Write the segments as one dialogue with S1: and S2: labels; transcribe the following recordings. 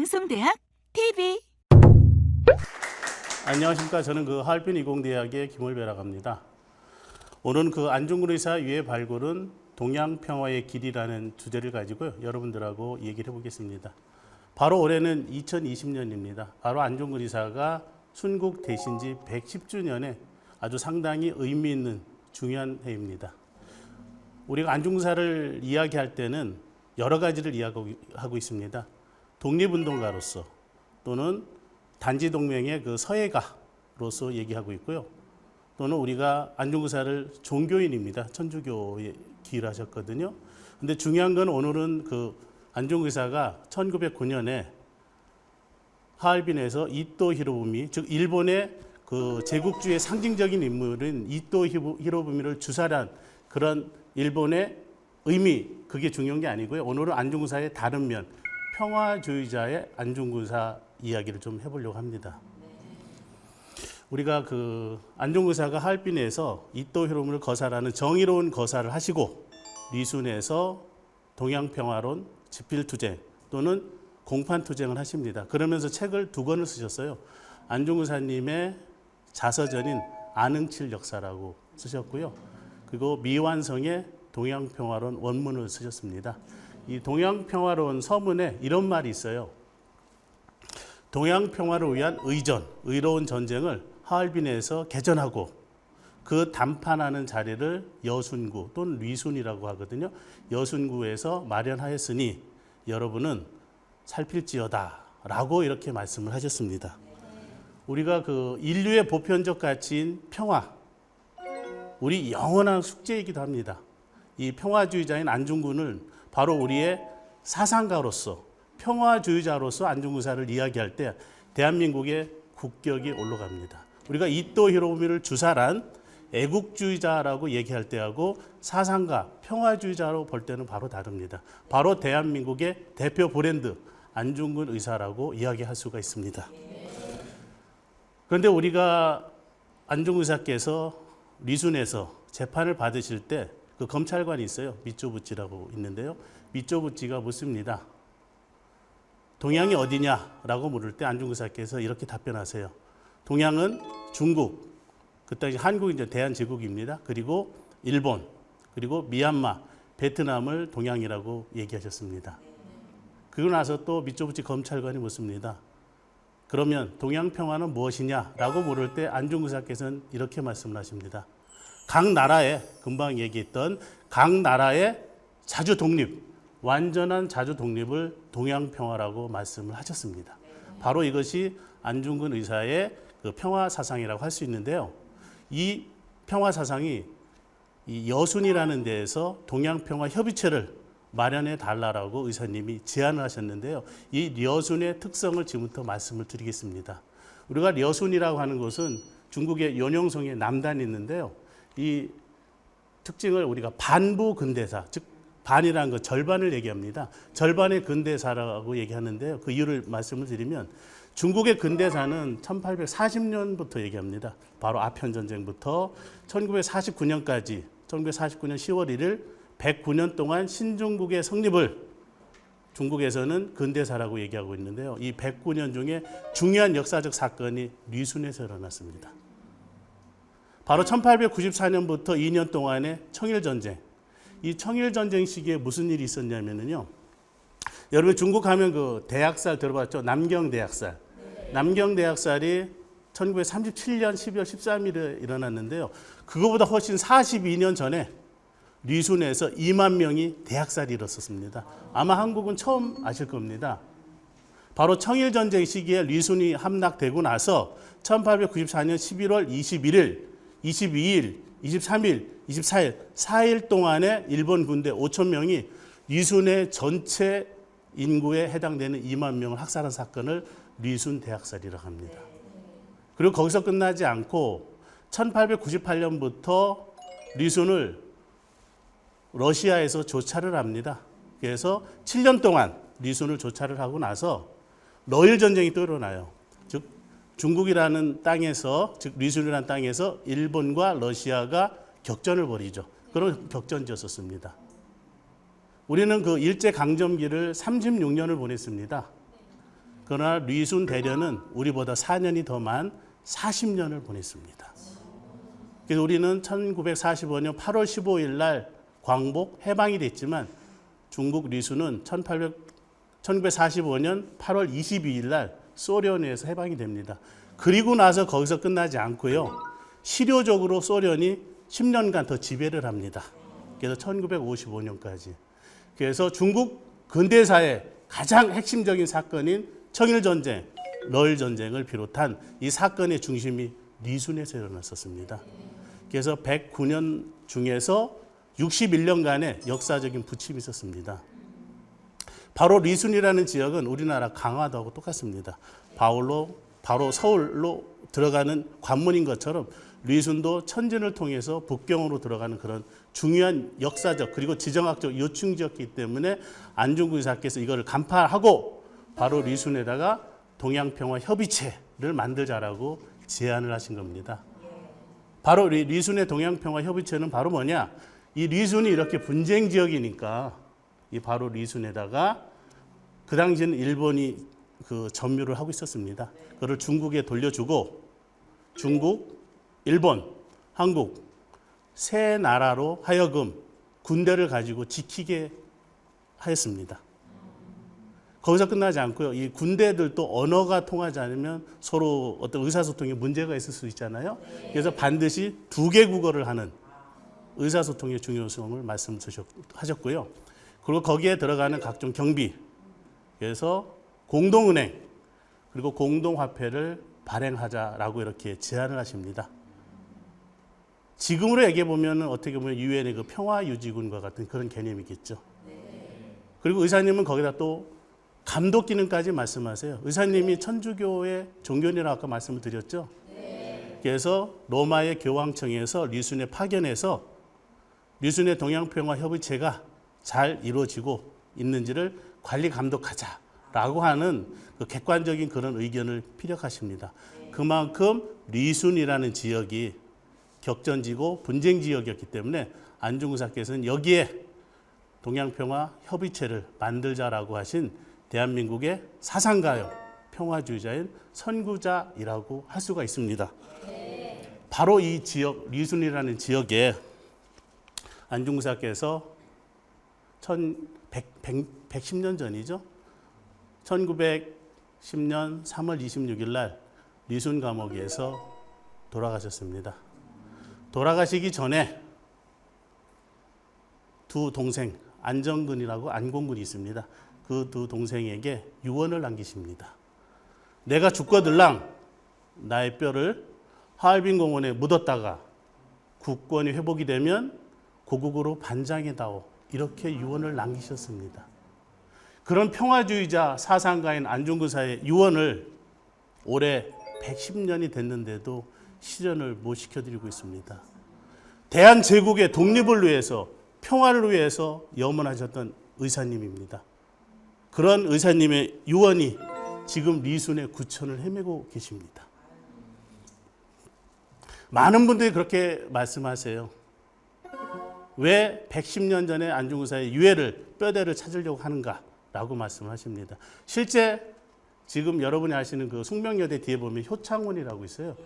S1: 방송대학 TV.
S2: 안녕하십니까. 저는 하얼빈 이공대학의 김월배라고 합니다. 오늘은 안중근 의사 위의 발굴은 동양평화의 길이라는 주제를 가지고 여러분들하고 얘기를 해보겠습니다. 바로 올해는 2020년입니다. 바로 안중근 의사가 순국 대신 지 110주년에 아주 상당히 의미 있는 중요한 해입니다. 우리가 안중근사를 이야기할 때는 여러 가지를 이야기하고 있습니다. 독립운동가로서 또는 단지동맹의 서예가로서 얘기하고 있고요. 또는 우리가 안중근사를 종교인입니다. 천주교에 기일하셨거든요. 근데 중요한 건 오늘은 안중근 의사가 1909년에 하얼빈에서 이토 히로부미, 즉 일본의 제국주의 상징적인 인물인 이토 히로부미를 주살한 그런 일본의 의미, 그게 중요한 게 아니고요. 오늘은 안중근사의 다른 면, 평화주의자의 안중근사 이야기를 좀 해보려고 합니다. 우리가 안중근사가 하얼빈에서 이토 히로부미를 거살하는 정의로운 거살을 하시고 리순에서 동양평화론, 지필투쟁 또는 공판투쟁을 하십니다. 그러면서 책을 2권을 쓰셨어요. 안중근사님의 자서전인 안흥칠 역사라고 쓰셨고요. 그리고 미완성의 동양평화론 원문을 쓰셨습니다. 이 동양평화론 서문에 이런 말이 있어요. 동양평화를 위한 의전, 의로운 전쟁을 하얼빈에서 개전하고 그 담판하는 자리를 여순구 또는 리순이라고 하거든요. 여순구에서 마련하였으니 여러분은 살필지어다 라고 이렇게 말씀을 하셨습니다. 우리가 인류의 보편적 가치인 평화, 우리 영원한 숙제이기도 합니다. 이 평화주의자인 안중근을 바로 우리의 사상가로서 평화주의자로서 안중근사를 이야기할 때 대한민국의 국격이 올라갑니다. 우리가 이토 히로부미를 주살한 애국주의자라고 얘기할 때하고 사상가, 평화주의자로 볼 때는 바로 다릅니다. 바로 대한민국의 대표 브랜드 안중근 의사라고 이야기할 수가 있습니다. 그런데 우리가 안중근 의사께서 리순에서 재판을 받으실 때 검찰관이 있어요. 미쪼부찌라고 있는데요. 미쪼부찌가 묻습니다. 동양이 어디냐라고 물을 때 안중근 의사께서 이렇게 답변하세요. 동양은 중국, 그때 한국이 이제 대한제국입니다. 그리고 일본, 그리고 미얀마, 베트남을 동양이라고 얘기하셨습니다. 그러고 나서 또 미쪼부찌 검찰관이 묻습니다. 그러면 동양평화는 무엇이냐라고 물을 때 안중근 의사께서는 이렇게 말씀을 하십니다. 각 나라의, 금방 얘기했던 각 나라의 자주 독립, 완전한 자주 독립을 동양평화라고 말씀을 하셨습니다. 바로 이것이 안중근 의사의 평화 사상이라고 할 수 있는데요. 이 평화 사상이 이 여순이라는 데에서 동양평화 협의체를 마련해 달라고 의사님이 제안을 하셨는데요. 이 여순의 특성을 지금부터 말씀을 드리겠습니다. 우리가 여순이라고 하는 곳은 중국의 연용성의 남단이 있는데요. 이 특징을 우리가 반부 근대사, 즉 반이라는 것 절반을 얘기합니다. 절반의 근대사라고 얘기하는데요. 그 이유를 말씀을 드리면 중국의 근대사는 1840년부터 얘기합니다. 바로 아편 전쟁부터 1949년까지 1949년 10월 1일 109년 동안 신중국의 성립을 중국에서는 근대사라고 얘기하고 있는데요. 이 109년 중에 중요한 역사적 사건이 리순에서 일어났습니다. 바로 1894년부터 2년 동안의 청일전쟁. 이 청일전쟁 시기에 무슨 일이 있었냐면요. 여러분 중국 하면 대학살 들어봤죠? 남경대학살. 남경대학살이 1937년 12월 13일에 일어났는데요. 그거보다 훨씬 42년 전에 리순에서 2만 명이 대학살이 일었었습니다. 아마 한국은 처음 아실 겁니다. 바로 청일전쟁 시기에 리순이 함락되고 나서 1894년 11월 21일, 22일, 23일, 24일, 4일 동안에 일본 군대 5천 명이 리순의 전체 인구에 해당되는 2만 명을 학살한 사건을 리순 대학살이라고 합니다. 그리고 거기서 끝나지 않고 1898년부터 리순을 러시아에서 조차를 합니다. 그래서 7년 동안 리순을 조차를 하고 나서 러일 전쟁이 또 일어나요. 즉 중국이라는 땅에서, 즉 리순이라는 땅에서 일본과 러시아가 격전을 벌이죠. 그런 격전지였었습니다. 우리는 일제강점기를 36년을 보냈습니다. 그러나 리순 대련은 우리보다 4년이 더 많은 40년을 보냈습니다. 그래서 우리는 1945년 8월 15일 날 광복 해방이 됐지만 중국 리순은 1945년 8월 22일 날 소련에 의해서 해방이 됩니다. 그리고 나서 거기서 끝나지 않고요. 실효적으로 소련이 10년간 더 지배를 합니다. 그래서 1955년까지. 그래서 중국 근대사의 가장 핵심적인 사건인 청일전쟁, 러일전쟁을 비롯한 이 사건의 중심이 리순에서 일어났었습니다. 그래서 109년 중에서 61년간의 역사적인 부침이 있었습니다. 바로 리순이라는 지역은 우리나라 강화도하고 똑같습니다. 바로 서울로 들어가는 관문인 것처럼 리순도 천진을 통해서 북경으로 들어가는 그런 중요한 역사적 그리고 지정학적 요충지였기 때문에 안중근 의사께서 이거를 간파하고 바로 리순에다가 동양평화협의체를 만들자라고 제안을 하신 겁니다. 바로 리순의 동양평화협의체는 바로 뭐냐? 이 리순이 이렇게 분쟁 지역이니까 이 바로 리순에다가 그 당시에는 일본이 그 점유를 하고 있었습니다. 그걸 중국에 돌려주고 중국, 일본, 한국 세 나라로 하여금 군대를 가지고 지키게 하였습니다. 거기서 끝나지 않고요. 이 군대들도 언어가 통하지 않으면 서로 어떤 의사소통에 문제가 있을 수 있잖아요. 그래서 반드시 두 개 국어를 하는 의사소통의 중요성을 말씀하셨고요. 그리고 거기에 들어가는 각종 경비, 그래서 공동은행, 그리고 공동화폐를 발행하자라고 이렇게 제안을 하십니다. 지금으로 얘기해 보면 어떻게 보면 유엔의 그 평화유지군과 같은 그런 개념이겠죠. 그리고 의사님은 거기다 또 감독 기능까지 말씀하세요. 의사님이 천주교의 종교인이라고 아까 말씀을 드렸죠. 그래서 로마의 교황청에서 리순에 파견해서 리순의 동양평화협의체가 잘 이루어지고 있는지를 관리 감독하자라고 하는 그 객관적인 그런 의견을 피력하십니다. 그만큼 리순이라는 지역이 격전지고 분쟁 지역이었기 때문에 안중근 의사께서는 여기에 동양평화협의체를 만들자라고 하신 대한민국의 사상가요, 평화주의자인 선구자이라고 할 수가 있습니다. 바로 이 지역, 리순이라는 지역에 안중근 의사께서 110년 전이죠. 1910년 3월 26일 날 리순 감옥에서 돌아가셨습니다. 돌아가시기 전에 두 동생, 안정근이라고 안공근이 있습니다. 그 두 동생에게 유언을 남기십니다. 내가 죽거들랑 나의 뼈를 하얼빈 공원에 묻었다가 국권이 회복이 되면 고국으로 반장해다오. 이렇게 유언을 남기셨습니다. 그런 평화주의자 사상가인 안중근 의사의 유언을 올해 110년이 됐는데도 실현을 못 시켜드리고 있습니다. 대한제국의 독립을 위해서 평화를 위해서 염원하셨던 의사님입니다. 그런 의사님의 유언이 지금 리순의 구천을 헤매고 계십니다. 많은 분들이 그렇게 말씀하세요. 왜 110년 전에 안중근 의사의 유해를, 뼈대를 찾으려고 하는가라고 말씀하십니다. 실제 지금 여러분이 아시는 그 숙명여대 뒤에 보면 효창원이라고 있어요.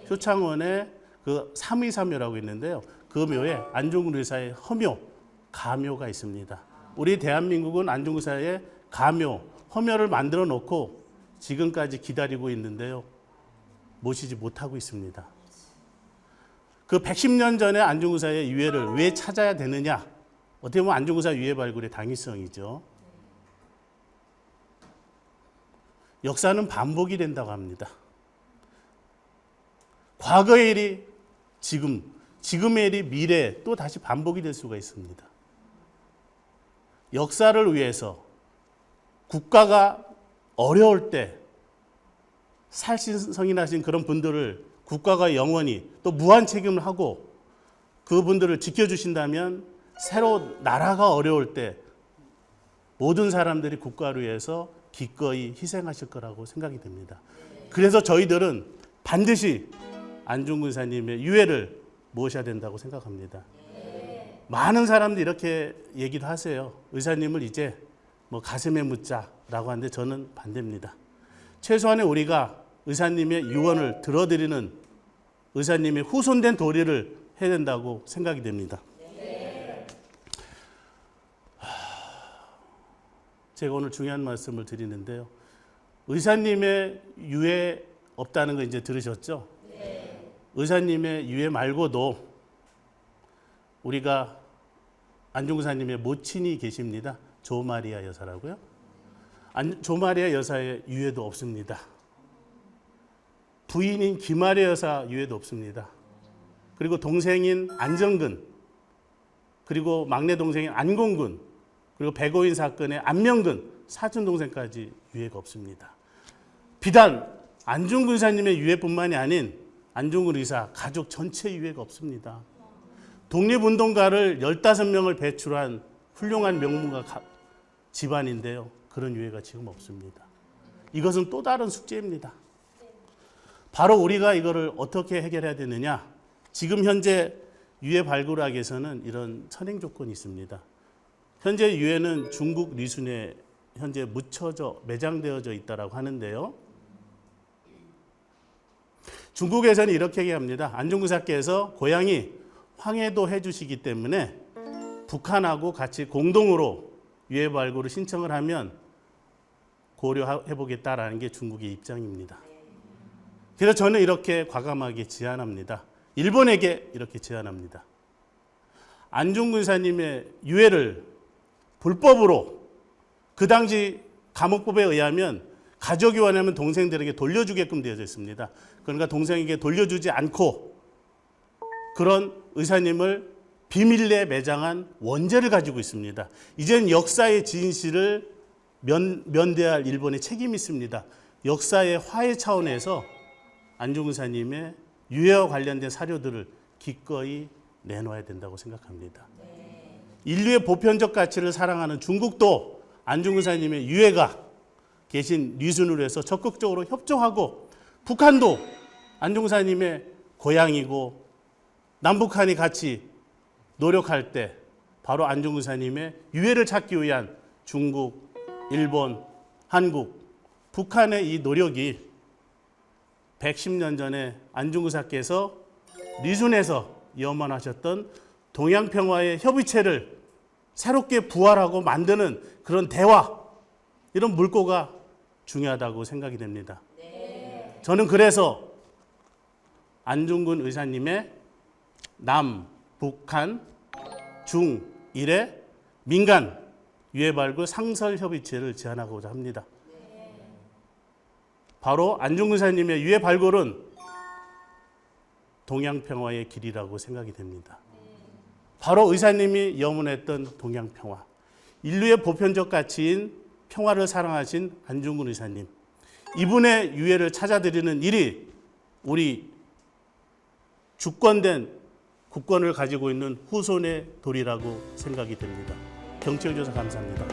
S2: 효창원에 그 323묘라고 있는데요. 그 묘에 안중근 의사의 허묘, 가묘가 있습니다. 우리 대한민국은 안중근 의사의 가묘, 허묘를 만들어 놓고 지금까지 기다리고 있는데요. 모시지 못하고 있습니다. 그 110년 전에 안중근 의사의 유해를 왜 찾아야 되느냐? 어떻게 보면 안중근 의사 유해 발굴의 당위성이죠. 역사는 반복이 된다고 합니다. 과거의 일이 지금, 지금의 일이 미래에 또 다시 반복이 될 수가 있습니다. 역사를 위해서 국가가 어려울 때 살신성인하신 그런 분들을 국가가 영원히 또 무한 책임을 하고 그분들을 지켜주신다면 새로 나라가 어려울 때 모든 사람들이 국가를 위해서 기꺼이 희생하실 거라고 생각이 됩니다. 그래서 저희들은 반드시 안중근 의사님의 유해를 모셔야 된다고 생각합니다. 많은 사람들이 이렇게 얘기도 하세요. 의사님을 이제 뭐 가슴에 묻자라고 하는데 저는 반대입니다. 최소한의 우리가 의사님의 유언을 들어드리는 의사님의 후손된 도리를 해야 된다고 생각이 됩니다. 제가 오늘 중요한 말씀을 드리는데요. 의사님의 유해 없다는 거 이제 들으셨죠? 의사님의 유해 말고도 우리가 안중근사님의 모친이 계십니다. 조마리아 여사라고요. 조마리아 여사의 유해도 없습니다. 부인인 김아래 여사 유해도 없습니다. 그리고 동생인 안정근, 그리고 막내 동생인 안공근, 그리고 백오인 사건의 안명근, 사촌 동생까지 유해가 없습니다. 비단 안중근 의사님의 유해뿐만이 아닌 안중근 의사 가족 전체 유해가 없습니다. 독립운동가를 15명을 배출한 훌륭한 명문가 집안인데요. 그런 유해가 지금 없습니다. 이것은 또 다른 숙제입니다. 바로 우리가 이거를 어떻게 해결해야 되느냐? 지금 현재 유해 발굴학에서는 이런 선행 조건이 있습니다. 현재 유해는 중국 리순에 현재 묻혀져 매장되어져 있다라고 하는데요. 중국에서는 이렇게 얘기합니다. 안중근 의사께서 고향이 황해도 해주시기 때문에 북한하고 같이 공동으로 유해 발굴을 신청을 하면 고려해 보겠다라는 게 중국의 입장입니다. 그래서 저는 이렇게 과감하게 제안합니다. 일본에게 이렇게 제안합니다. 안중근 의사님의 유해를 불법으로 그 당시 감옥법에 의하면 가족이 원하면 동생들에게 돌려주게끔 되어져 있습니다. 그러니까 동생에게 돌려주지 않고 그런 의사님을 비밀리에 매장한 원죄를 가지고 있습니다. 이젠 역사의 진실을 면대할 일본의 책임이 있습니다. 역사의 화해 차원에서 안중근 의사님의 유해와 관련된 사료들을 기꺼이 내놓아야 된다고 생각합니다. 인류의 보편적 가치를 사랑하는 중국도 안중근 의사님의 유해가 계신 리순으로 해서 적극적으로 협조하고, 북한도 안중근 의사님의 고향이고 남북한이 같이 노력할 때 바로 안중근 의사님의 유해를 찾기 위한 중국, 일본, 한국, 북한의 이 노력이 110년 전에 안중근 의사께서 리순에서 염원하셨던 동양평화의 협의체를 새롭게 부활하고 만드는 그런 대화, 이런 물꼬가 중요하다고 생각이 됩니다. 저는 그래서 안중근 의사님의 남, 북한, 중, 일의 민간 유해 발굴 상설 협의체를 제안하고자 합니다. 바로 안중근 의사님의 유해 발굴은 동양평화의 길이라고 생각이 됩니다. 바로 의사님이 염원했던 동양평화, 인류의 보편적 가치인 평화를 사랑하신 안중근 의사님, 이분의 유해를 찾아드리는 일이 우리 주권된 국권을 가지고 있는 후손의 도리라고 생각이 됩니다. 경청해 주셔서 감사합니다.